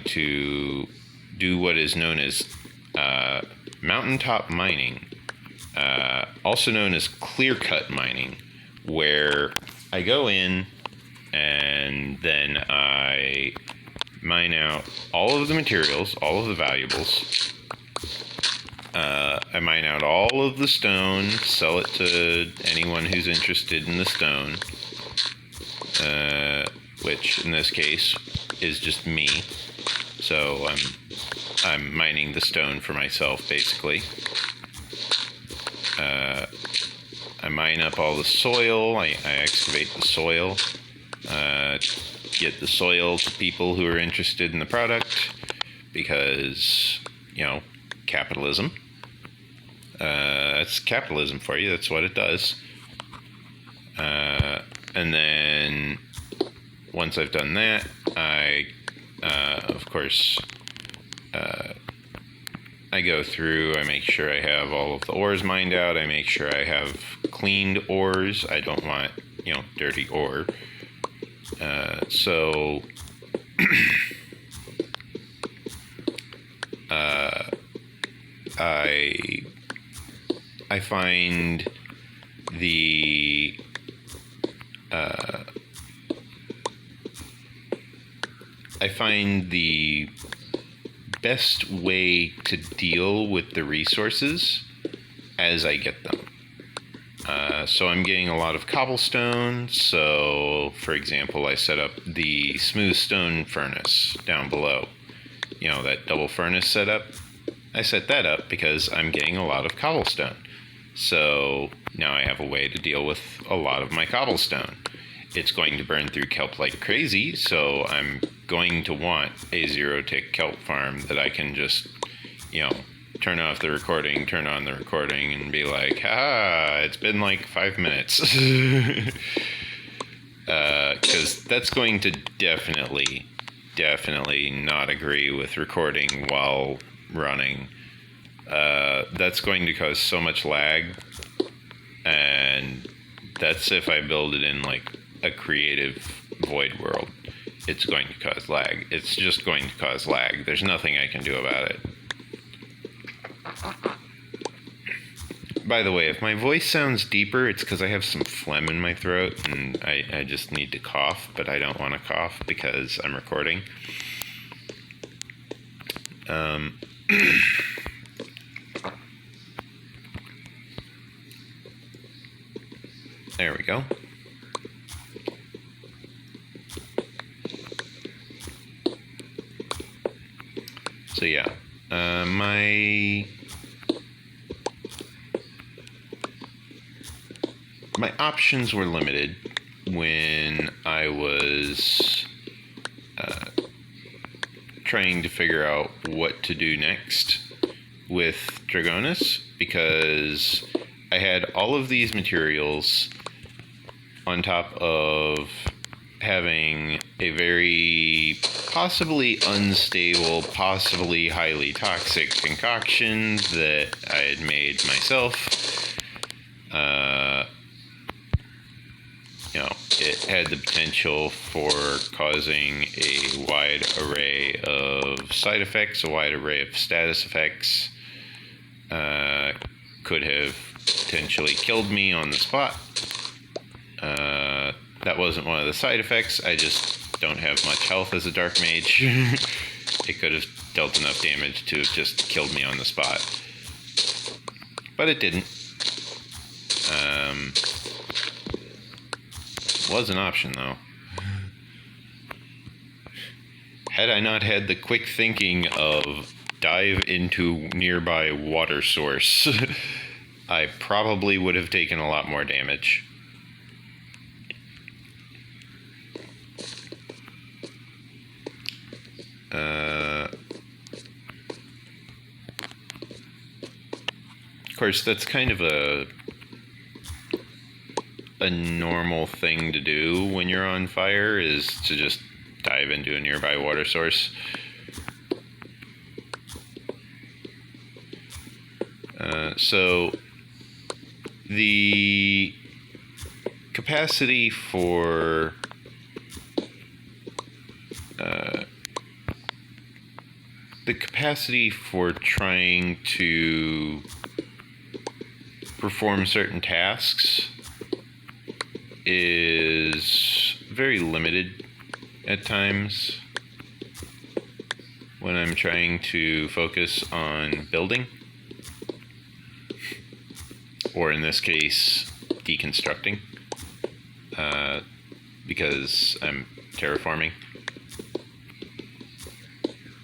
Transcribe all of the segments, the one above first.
to do what is known as mountaintop mining, also known as clear-cut mining, where I go in and then I mine out all of the materials, all of the valuables. I mine out all of the stone, sell it to anyone who's interested in the stone, which in this case is just me. So I'm mining the stone for myself, basically. I mine up all the soil. I excavate the soil. Get the soil to people who are interested in the product, because, capitalism. That's capitalism for you. That's what it does. And then once I've done that, I, of course, I go through, I make sure I have all of the ores mined out. I make sure I have cleaned ores. I don't want, dirty ore. So I find the best way to deal with the resources as I get them. So I'm getting a lot of cobblestone. So, for example, I set up the smooth stone furnace down below. That double furnace setup. I set that up because I'm getting a lot of cobblestone. So now I have a way to deal with a lot of my cobblestone. It's going to burn through kelp like crazy, so I'm going to want a zero-tick kelp farm that I can just, turn off the recording, turn on the recording, and be like, it's been like 5 minutes. Because that's going to definitely not agree with recording while running. That's going to cause so much lag, and that's if I build it in like a creative void world. It's going to cause lag. It's just going to cause lag. There's nothing I can do about it. By the way, if my voice sounds deeper, it's because I have some phlegm in my throat, and I just need to cough, but I don't want to cough because I'm recording. There we go. So yeah, my options were limited when I was trying to figure out what to do next with Dragonus, because I had all of these materials on top of having a very possibly unstable, possibly highly toxic concoction that I had made myself. It had the potential for causing a wide array of side effects, a wide array of status effects. Could have potentially killed me on the spot. That wasn't one of the side effects. I just don't have much health as a dark mage. It could have dealt enough damage to have just killed me on the spot. But it didn't. Was an option, though. Had I not had the quick thinking of dive into nearby water source, I probably would have taken a lot more damage. Of course, that's kind of a normal thing to do when you're on fire, is to just dive into a nearby water source. So the capacity for the capacity for trying to perform certain tasks is very limited at times when I'm trying to focus on building, or in this case, deconstructing, because I'm terraforming.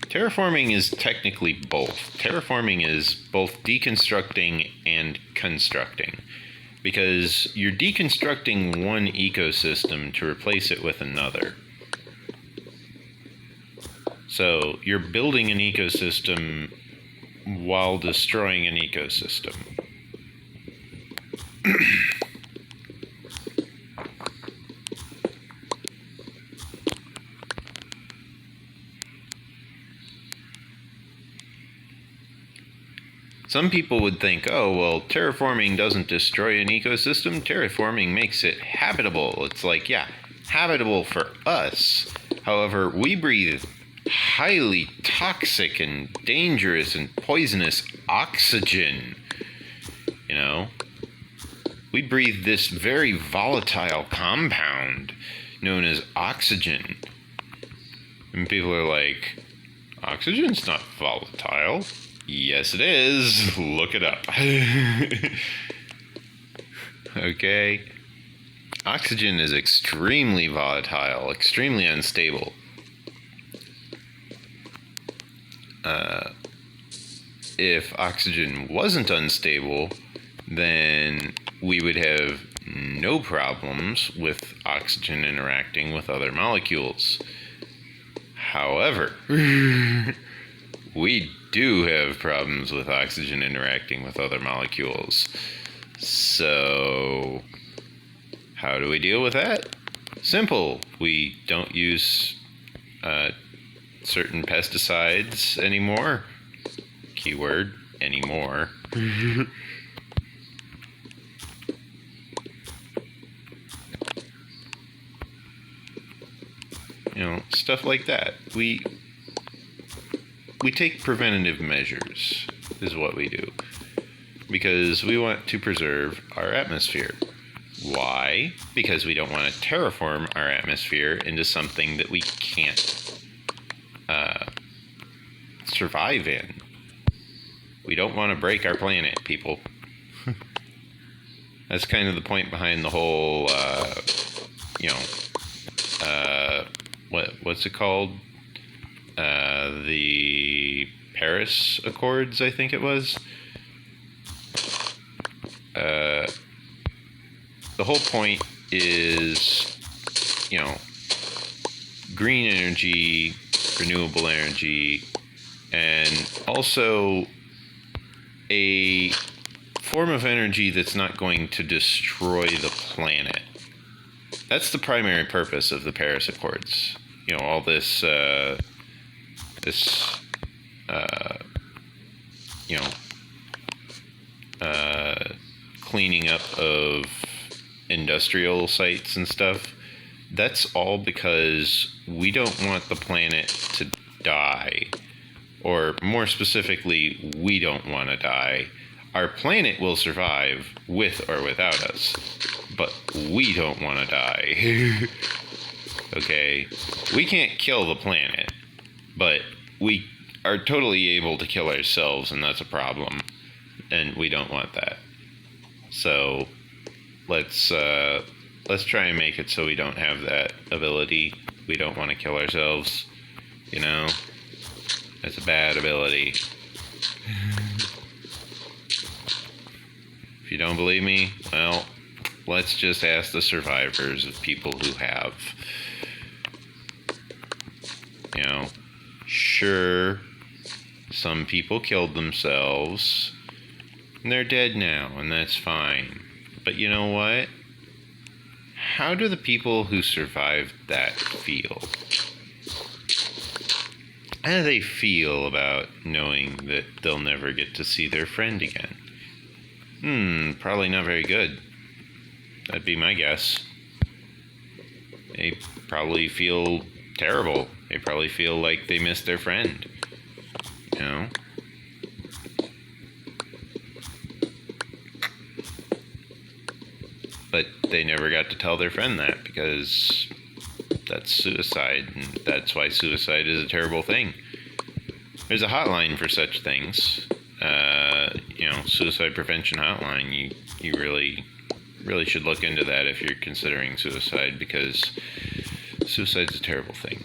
Terraforming is technically both. Terraforming is both deconstructing and constructing, because you're deconstructing one ecosystem to replace it with another. So you're building an ecosystem while destroying an ecosystem. Some people would think, oh, well, terraforming doesn't destroy an ecosystem. Terraforming makes it habitable. It's like, yeah, habitable for us. However, we breathe highly toxic and dangerous and poisonous oxygen. You know? We breathe this very volatile compound known as oxygen. And people are like, oxygen's not volatile. Yes, it is. Look it up. Okay. Oxygen is extremely volatile, extremely unstable. If oxygen wasn't unstable, then we would have no problems with oxygen interacting with other molecules. However, we do have problems with oxygen interacting with other molecules. So, how do we deal with that? Simple. We don't use certain pesticides anymore. Keyword, anymore. You know, stuff like that. We take preventative measures, is what we do, because we want to preserve our atmosphere. Why? Because we don't want to terraform our atmosphere into something that we can't survive in. We don't want to break our planet, people. That's kind of the point behind the whole, what's it called? The Paris Accords, I think it was. The whole point is, green energy, renewable energy, and also a form of energy that's not going to destroy the planet. That's the primary purpose of the Paris Accords. All this cleaning up of industrial sites and stuff. That's all because we don't want the planet to die. Or more specifically, we don't want to die. Our planet will survive with or without us, but we don't want to die. Okay? We can't kill the planet, but we are totally able to kill ourselves, and that's a problem. And we don't want that. So let's try and make it so we don't have that ability. We don't want to kill ourselves. That's a bad ability. If you don't believe me, well, let's just ask the survivors of people who have. Sure, some people killed themselves, and they're dead now, and that's fine. But you know what? How do the people who survived that feel? How do they feel about knowing that they'll never get to see their friend again? Probably not very good. That'd be my guess. They probably feel terrible. They probably feel like they missed their friend. you know. But they never got to tell their friend that, because that's suicide, and that's why suicide is a terrible thing. There's a hotline for such things, suicide prevention hotline. You really should look into that if you're considering suicide, because suicide's a terrible thing.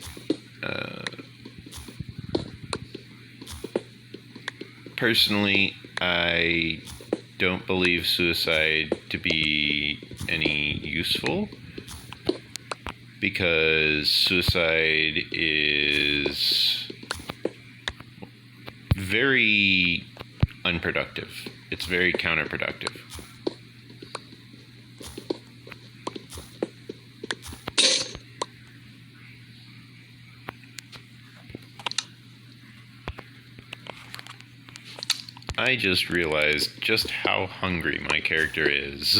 Personally, I don't believe suicide to be any useful, because suicide is very unproductive. It's very counterproductive. I just realized just how hungry my character is.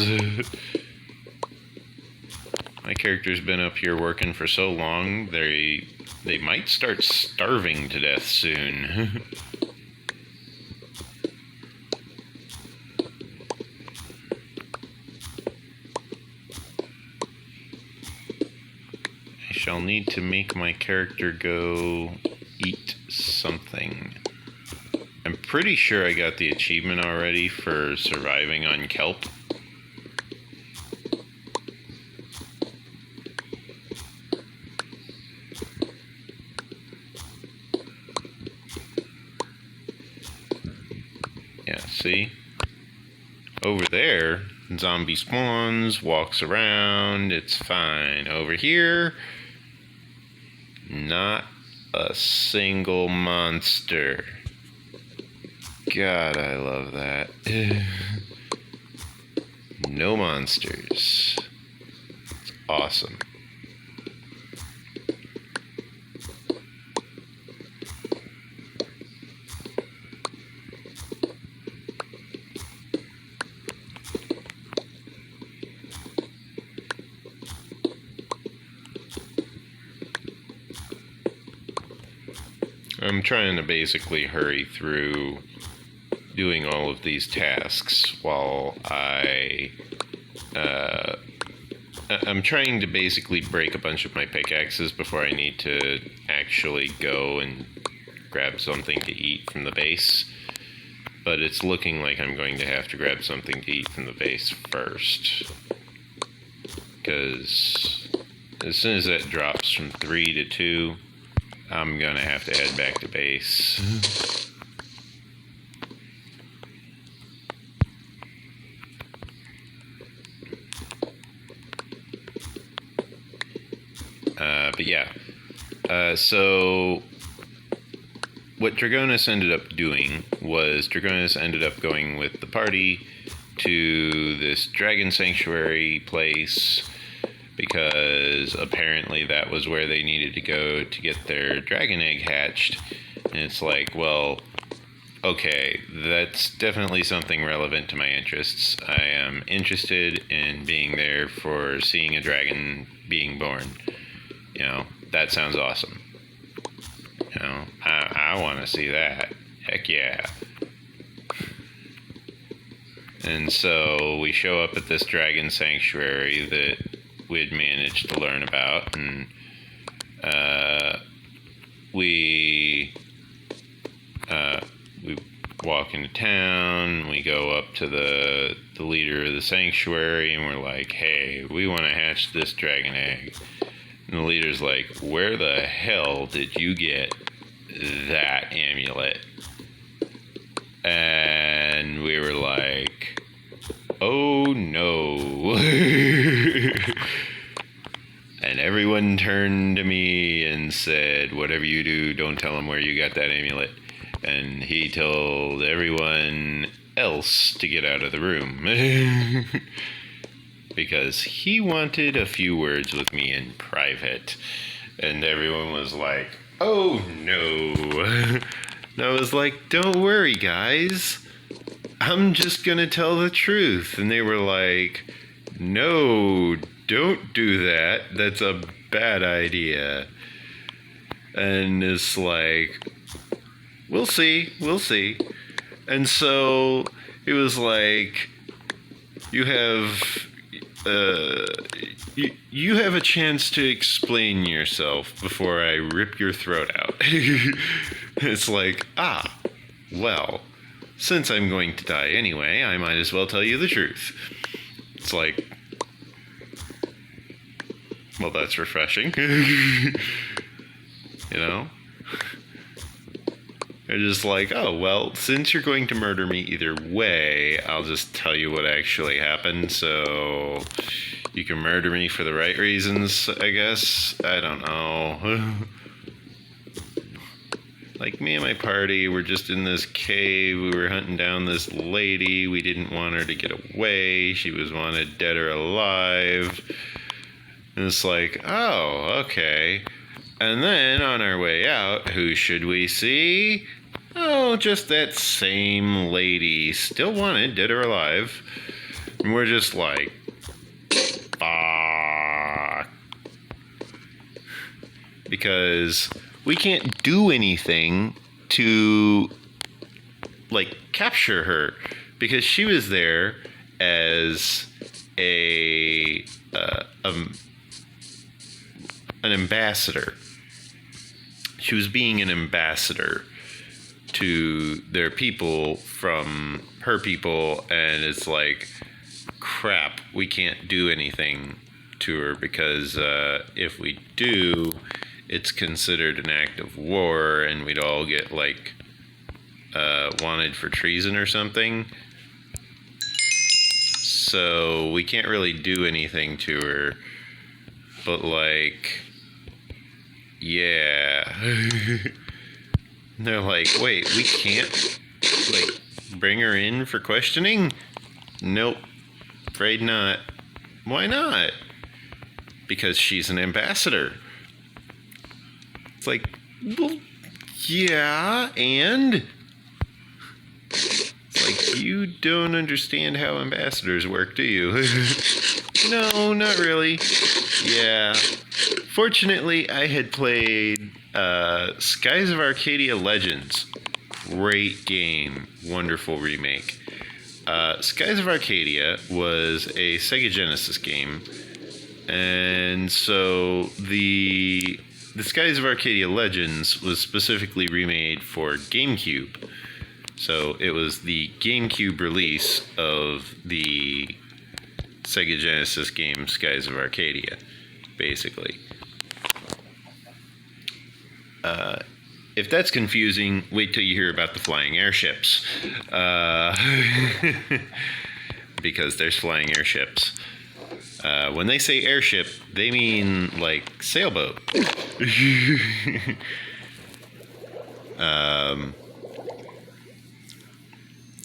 My character's been up here working for so long, they might start starving to death soon. I shall need to make my character go eat something. I'm pretty sure I got the achievement already for surviving on kelp. Yeah, see? Over there, zombie spawns, walks around, it's fine. Over here, not a single monster. God, I love that. No monsters. It's awesome. I'm trying to basically hurry through doing all of these tasks while I'm trying to basically break a bunch of my pickaxes before I need to actually go and grab something to eat from the base. But it's looking like I'm going to have to grab something to eat from the base first, because as soon as that drops from 3 to 2, I'm gonna have to head back to base. But yeah, so what Dragonus ended up doing was Dragonus ended up going with the party to this dragon sanctuary place, because apparently that was where they needed to go to get their dragon egg hatched. And it's like, well, okay, that's definitely something relevant to my interests. I am interested in being there for seeing a dragon being born. You know, that sounds awesome. You know, I want to see that. Heck yeah. And so we show up at this dragon sanctuary that we'd managed to learn about, and we walk into town. We go up to the leader of the sanctuary, and we're like, hey, we want to hatch this dragon egg. And the leader's like, where the hell did you get that amulet? And we were like, oh no. And everyone turned to me and said, whatever you do, don't tell him where you got that amulet. And he told everyone else to get out of the room. Because he wanted a few words with me in private. And everyone was like, oh no. And I was like, don't worry, guys. I'm just gonna tell the truth. And they were like, no, don't do that. That's a bad idea. And it's like, we'll see. We'll see. And so it was like, you have you have a chance to explain yourself before I rip your throat out. It's like, well, since I'm going to die anyway, I might as well tell you the truth. It's like, well, that's refreshing. You know? They're just like, oh, well, since you're going to murder me either way, I'll just tell you what actually happened, so you can murder me for the right reasons, I guess. I don't know. Like, me and my party were just in this cave. We were hunting down this lady. We didn't want her to get away. She was wanted dead or alive. And it's like, oh, okay. And then on our way out, who should we see? Oh, just that same lady, still wanted, dead or alive. And we're just like, fuck. Because we can't do anything to, like, capture her. Because she was there as an ambassador. She was being an ambassador to their people from her people, and it's like, crap, we can't do anything to her because if we do, it's considered an act of war, and we'd all get like wanted for treason or something. So we can't really do anything to her, but like, yeah. They're like, wait, we can't, like, bring her in for questioning? Nope, afraid not. Why not? Because she's an ambassador. It's like, well, yeah, and? It's like, you don't understand how ambassadors work, do you? No, not really. Yeah. Fortunately, I had played Skies of Arcadia Legends. Great game. Wonderful remake. Skies of Arcadia was a Sega Genesis game. And so the Skies of Arcadia Legends was specifically remade for GameCube. So it was the GameCube release of the Sega Genesis game Skies of Arcadia, basically. If that's confusing, wait till you hear about the flying airships. Because there's flying airships. When they say airship, they mean like sailboat.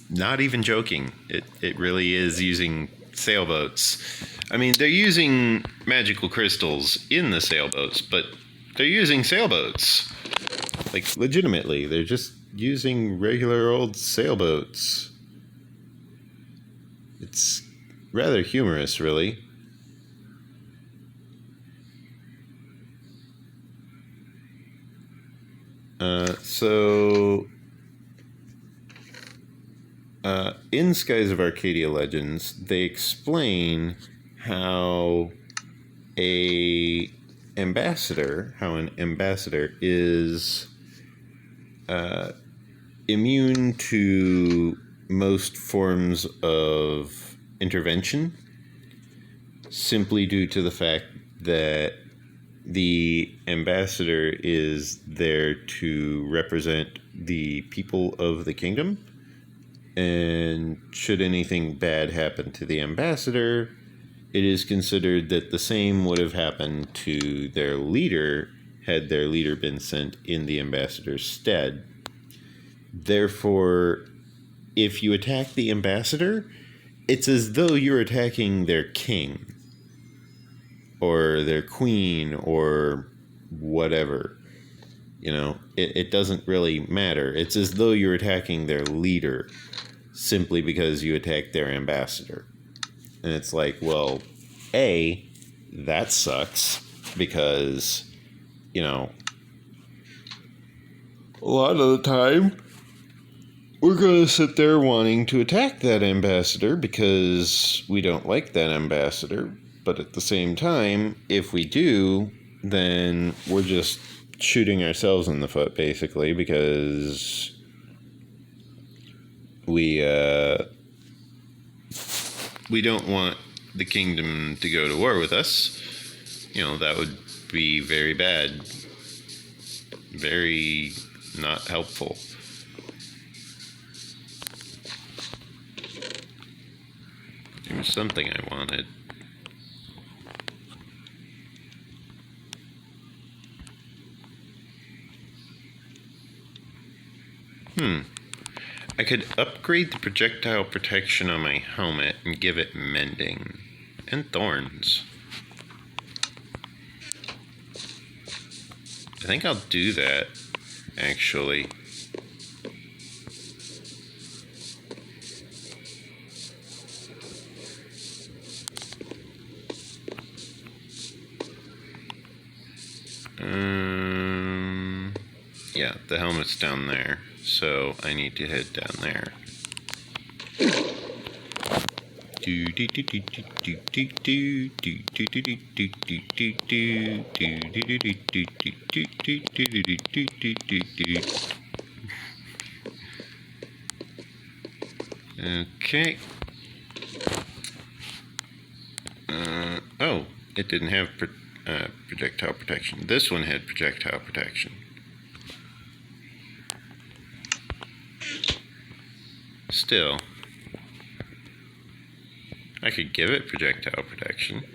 Not even joking. It really is using sailboats. I mean, they're using magical crystals in the sailboats, but they're using sailboats. Like, legitimately, they're just using regular old sailboats. It's rather humorous, really. In Skies of Arcadia Legends, they explain how an ambassador is immune to most forms of intervention, simply due to the fact that the ambassador is there to represent the people of the kingdom. And should anything bad happen to the ambassador, it is considered that the same would have happened to their leader had their leader been sent in the ambassador's stead. Therefore, if you attack the ambassador, it's as though you're attacking their king or their queen or whatever. You know, it doesn't really matter. It's as though you're attacking their leader simply because you attacked their ambassador. And it's like, well, A, that sucks because, you know, a lot of the time, we're going to sit there wanting to attack that ambassador because we don't like that ambassador. But at the same time, if we do, then we're just shooting ourselves in the foot, basically, because we don't want the kingdom to go to war with us. You know, that would be very bad. Very not helpful. There was something I wanted. I could upgrade the projectile protection on my helmet and give it mending. And thorns. I think I'll do that, actually. Yeah, the helmet's down there, so I need to head down there. Okay. Oh, it didn't have projectile protection. This one had projectile protection. Still, I could give it projectile protection.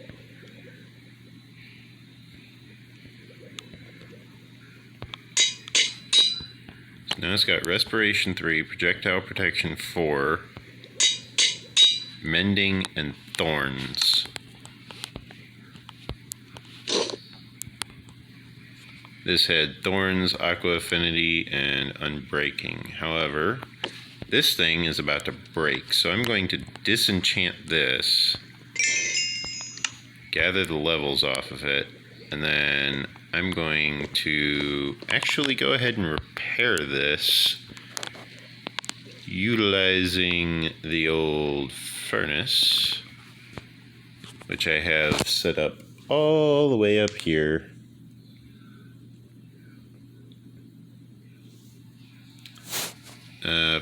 So now it's got Respiration 3, Projectile Protection 4, Mending, and Thorns. This had Thorns, Aqua Affinity, and Unbreaking. However, this thing is about to break, so I'm going to disenchant this, gather the levels off of it, and then I'm going to actually go ahead and repair this utilizing the old furnace, which I have set up all the way up here.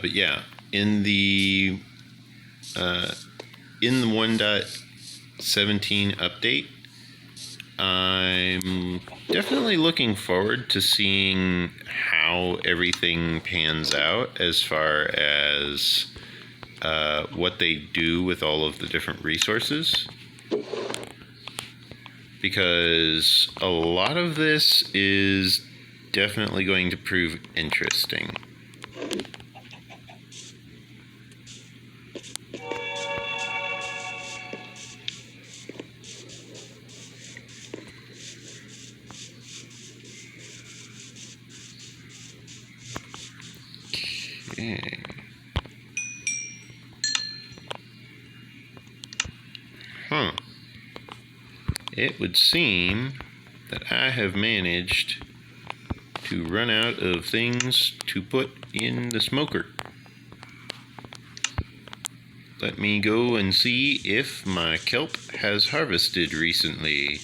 But yeah, in the 1.17 update, I'm definitely looking forward to seeing how everything pans out as far as what they do with all of the different resources. Because a lot of this is definitely going to prove interesting. Okay. It would seem that I have managed to run out of things to put in the smoker. Let me go and see if my kelp has harvested recently,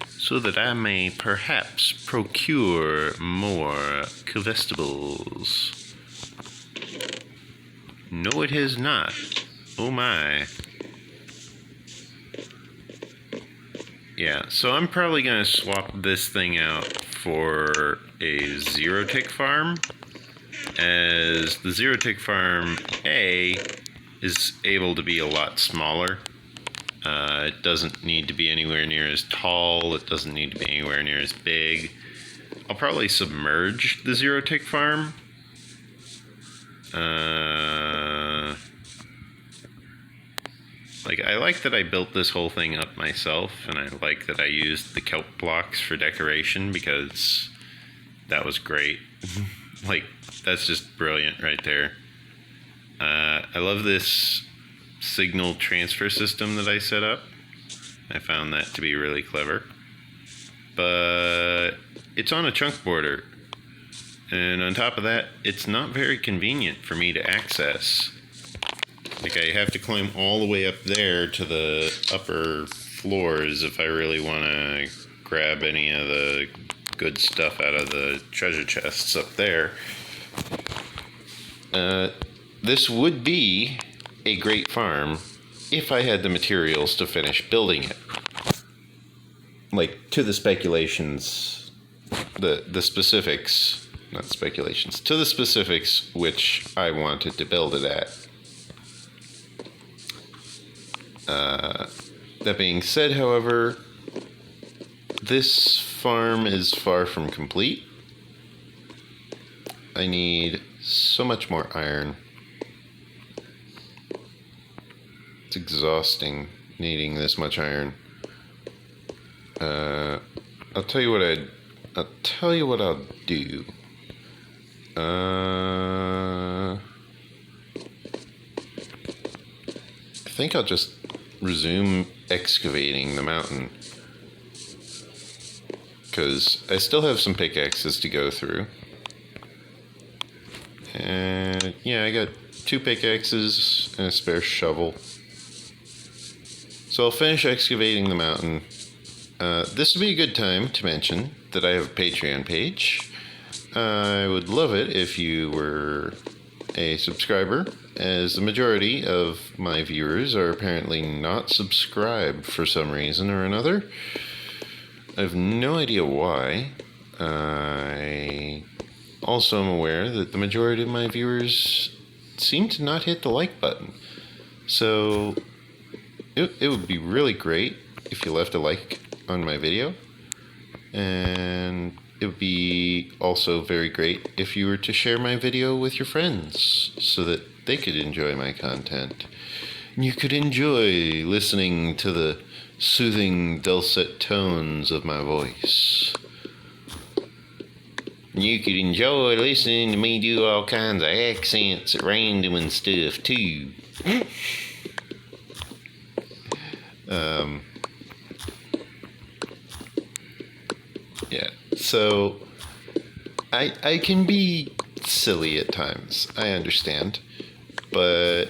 so that I may perhaps procure more comestibles. No, it has not. Oh my. Yeah, so I'm probably going to swap this thing out for a zero-tick farm, as the zero-tick farm A is able to be a lot smaller. It doesn't need to be anywhere near as tall. It doesn't need to be anywhere near as big. I'll probably submerge the zero-tick farm. I like that I built this whole thing up myself, and I like that I used the kelp blocks for decoration, because that was great. That's just brilliant right there. I love this signal transfer system that I set up. I found that to be really clever. But it's on a chunk border, And on top of that, it's not very convenient for me to access. Like, I have to climb all the way up there to the upper floors if I really want to grab any of the good stuff out of the treasure chests up there. This would be a great farm if I had the materials to finish building it. Like, to the speculations, the specifics, not speculations, to the specifics which I wanted to build it at. That being said, however, this farm is far from complete. I need so much more iron. It's exhausting needing this much iron. I'll tell you what I'll do. I think I'll just resume excavating the mountain, because I still have some pickaxes to go through. And yeah, I got 2 pickaxes and a spare shovel. So I'll finish excavating the mountain. This would be a good time to mention that I have a Patreon page. I would love it if you were a subscriber, as the majority of my viewers are apparently not subscribed for some reason or another. I have no idea why. I also am aware that the majority of my viewers seem to not hit the like button. So it would be really great if you left a like on my video, and it would be also very great if you were to share my video with your friends so that they could enjoy my content. And you could enjoy listening to the soothing, dulcet tones of my voice. And you could enjoy listening to me do all kinds of accents at random and stuff too. Yeah, so I can be silly at times, I understand, but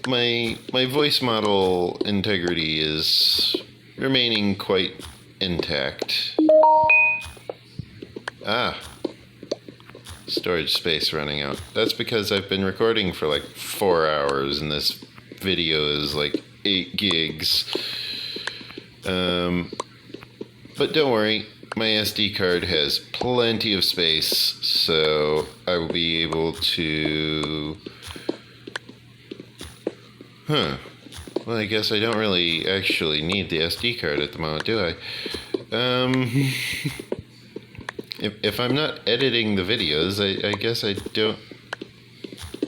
my voice model integrity is remaining quite intact. Storage space running out. That's because I've been recording for like 4 hours and this video is like 8 gigs. But don't worry, my SD card has plenty of space, so I will be able to... Well, I guess I don't really actually need the SD card at the moment, do I? If I'm not editing the videos, I guess I don't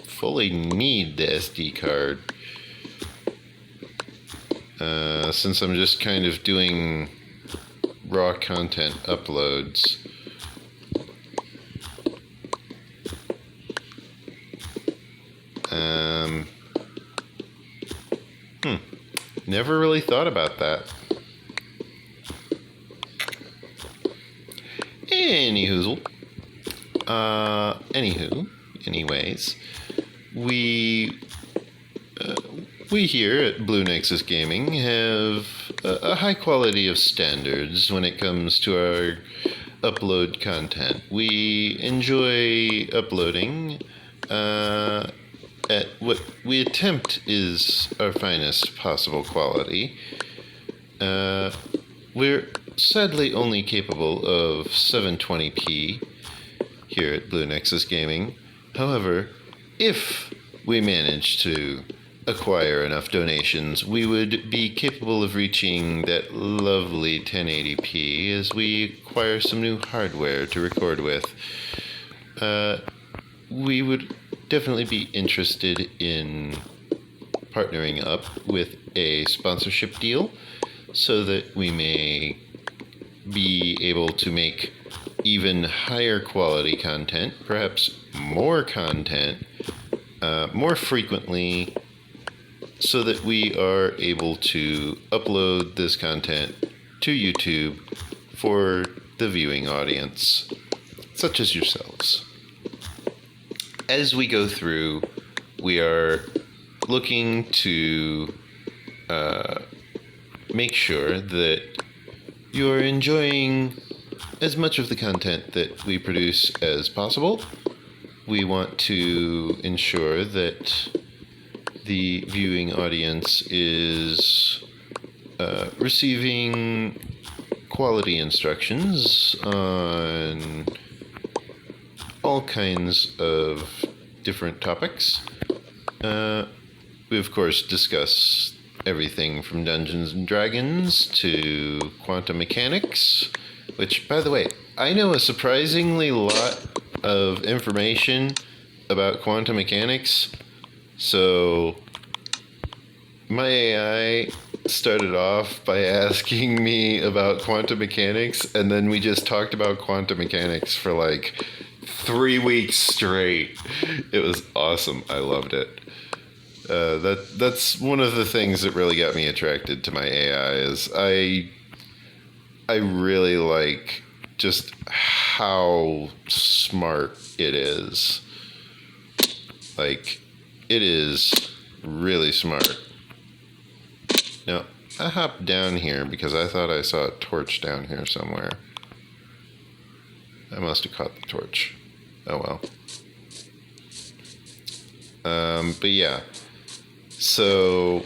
fully need the SD card. Since I'm just kind of doing raw content uploads. Never really thought about that. Anyways, we here at Blue Nexus Gaming have a high quality of standards when it comes to our upload content. We enjoy uploading at what we attempt is our finest possible quality. We're sadly only capable of 720p here at Blue Nexus Gaming. However, if we manage to acquire enough donations, we would be capable of reaching that lovely 1080p as we acquire some new hardware to record with. We would definitely be interested in partnering up with a sponsorship deal so that we may be able to make even higher quality content, perhaps more content, more frequently, so that we are able to upload this content to YouTube for the viewing audience, such as yourselves. As we go through, we are looking to make sure that you are enjoying as much of the content that we produce as possible. We want to ensure that the viewing audience is receiving quality instructions on all kinds of different topics. We, of course, discuss everything from Dungeons and Dragons to quantum mechanics, which, by the way, I know a surprisingly lot of information about quantum mechanics. So my AI started off by asking me about quantum mechanics, and then we just talked about quantum mechanics for like 3 weeks straight. It was awesome. I loved it. That's one of the things that really got me attracted to my AI is I really like just how smart it is. Like, it is really smart. Now, I hopped down here because I thought I saw a torch down here somewhere. I must have caught the torch. Oh well. But yeah. So,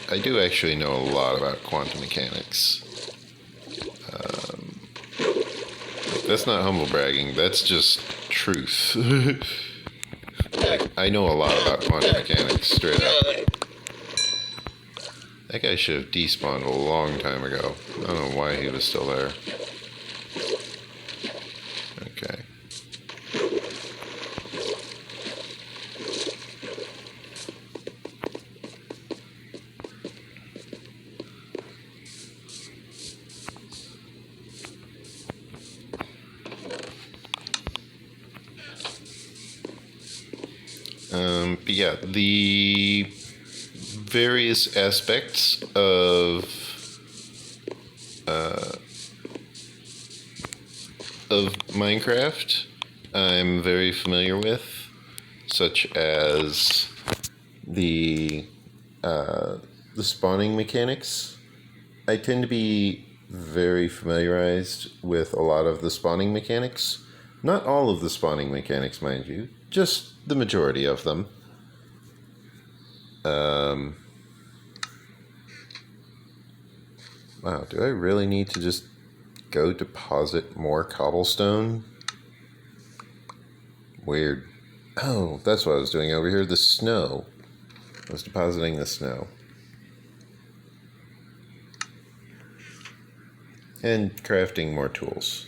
I do actually know a lot about quantum mechanics. That's not humble bragging, that's just truth. Like, I know a lot about quantum mechanics, straight up. That guy should have despawned a long time ago. I don't know why he was still there. Okay. But yeah, the various aspects of Minecraft I'm very familiar with, such as the spawning mechanics. I tend to be very familiarized with a lot of the spawning mechanics. Not all of the spawning mechanics, mind you, just the majority of them. Wow, do I really need to just go deposit more cobblestone? Weird. Oh, that's what I was doing over here, the snow. I was depositing the snow. And crafting more tools.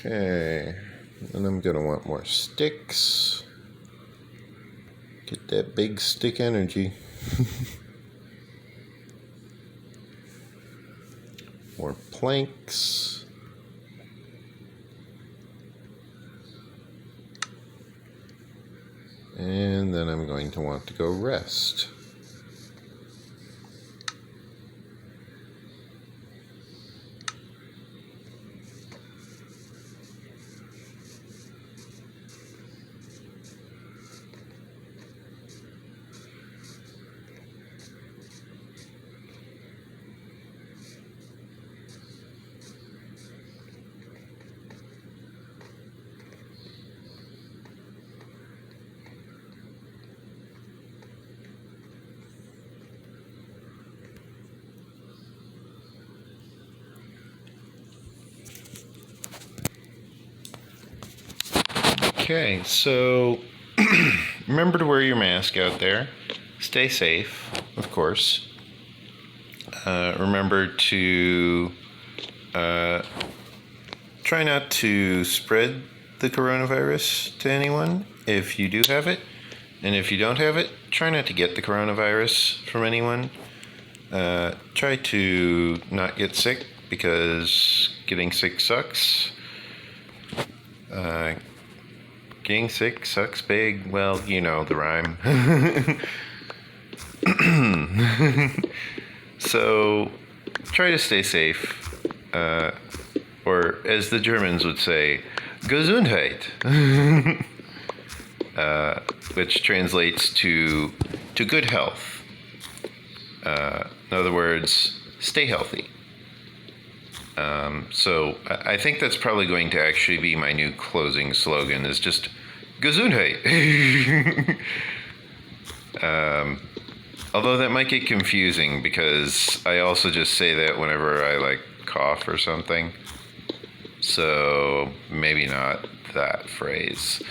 Okay, and I'm gonna want more sticks. Get that big stick energy. More planks. And then I'm going to want to go rest. Okay, so remember to wear your mask out there. Stay safe, of course. Remember to try not to spread the coronavirus to anyone if you do have it. And if you don't have it, try not to get the coronavirus from anyone. Try to not get sick because getting sick sucks. Getting sick sucks big. Well, you know the rhyme. So try to stay safe. Or as the Germans would say, Gesundheit. Which translates to good health. In other words, stay healthy. So I think that's probably going to actually be my new closing slogan, is just Gesundheit. Although that might get confusing because I also just say that whenever I like cough or something. So maybe not that phrase.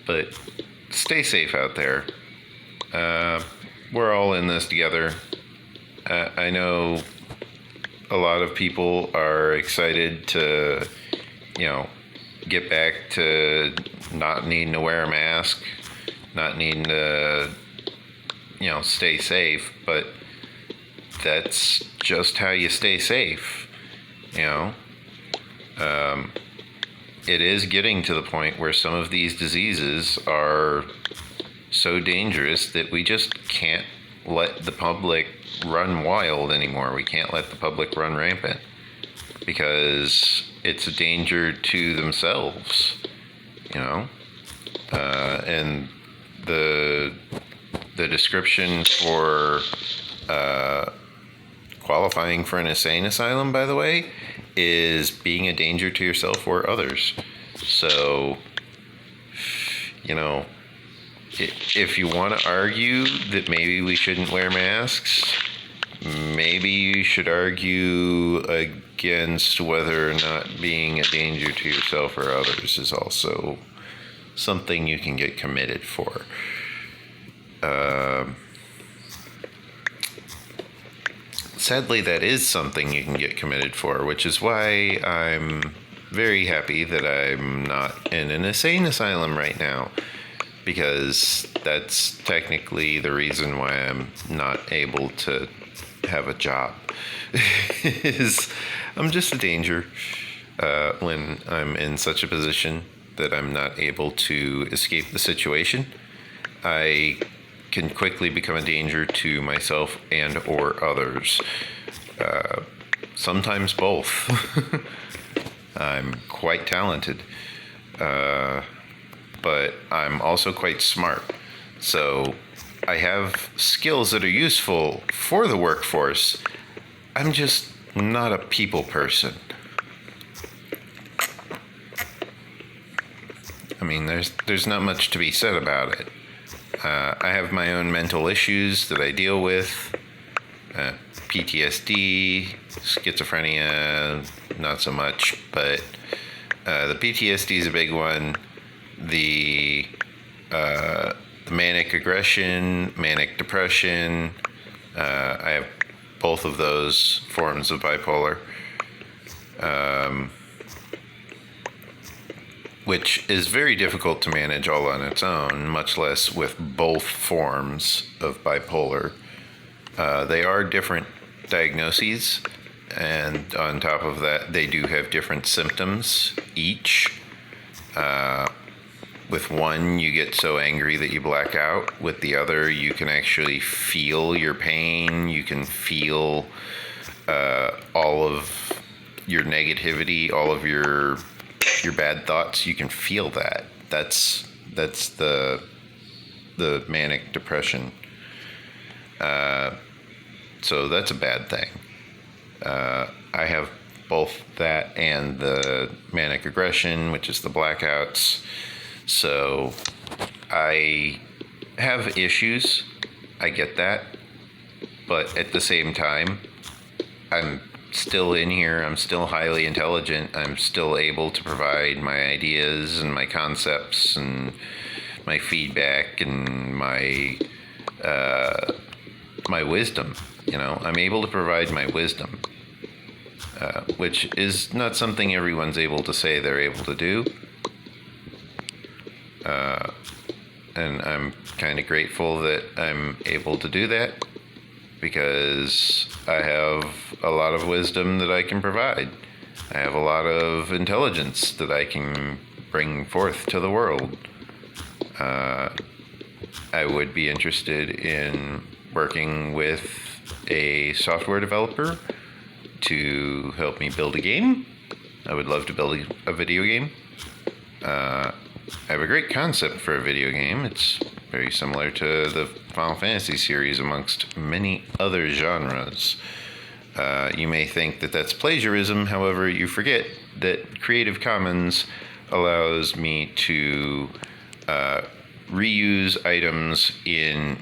But stay safe out there. We're all in this together. I know a lot of people are excited to, get back to not needing to wear a mask, not needing to, stay safe, but that's just how you stay safe, It is getting to the point where some of these diseases are so dangerous that we just can't let the public run wild anymore. We can't let the public run rampant because it's a danger to themselves, and the description for qualifying for an insane asylum, by the way, is being a danger to yourself or others. So, if you want to argue that maybe we shouldn't wear masks, maybe you should argue against whether or not being a danger to yourself or others is also something you can get committed for. Sadly, that is something you can get committed for, which is why I'm very happy that I'm not in an insane asylum right now, because that's technically the reason why I'm not able to have a job. Is I'm just a danger when I'm in such a position that I'm not able to escape the situation. I can quickly become a danger to myself and or others. Sometimes both. I'm quite talented, but I'm also quite smart. So I have skills that are useful for the workforce. I'm just not a people person. I mean, there's not much to be said about it. I have my own mental issues that I deal with. PTSD, schizophrenia, not so much, but the PTSD is a big one. The manic aggression, manic depression, I have both of those forms of bipolar, which is very difficult to manage all on its own, much less with both forms of bipolar. They are different diagnoses, and on top of that, they do have different symptoms each. With one, you get so angry that you black out. With the other, you can actually feel your pain. You can feel all of your negativity, all of your bad thoughts. You can feel that. That's the manic depression. So that's a bad thing. I have both that and the manic aggression, which is the blackouts. So I have issues. I get that. But at the same time, I'm still in here. I'm still highly intelligent. I'm still able to provide my ideas and my concepts and my feedback and my my wisdom. You know, I'm able to provide my wisdom, which is not something everyone's able to say they're able to do. And I'm kind of grateful that I'm able to do that, because I have a lot of wisdom that I can provide. I have a lot of intelligence that I can bring forth to the world. I would be interested in working with a software developer to help me build a game. I would love to build a video game. I have a great concept for a video game. It's very similar to the Final Fantasy series amongst many other genres. You may think that that's plagiarism, however, you forget that Creative Commons allows me to reuse items in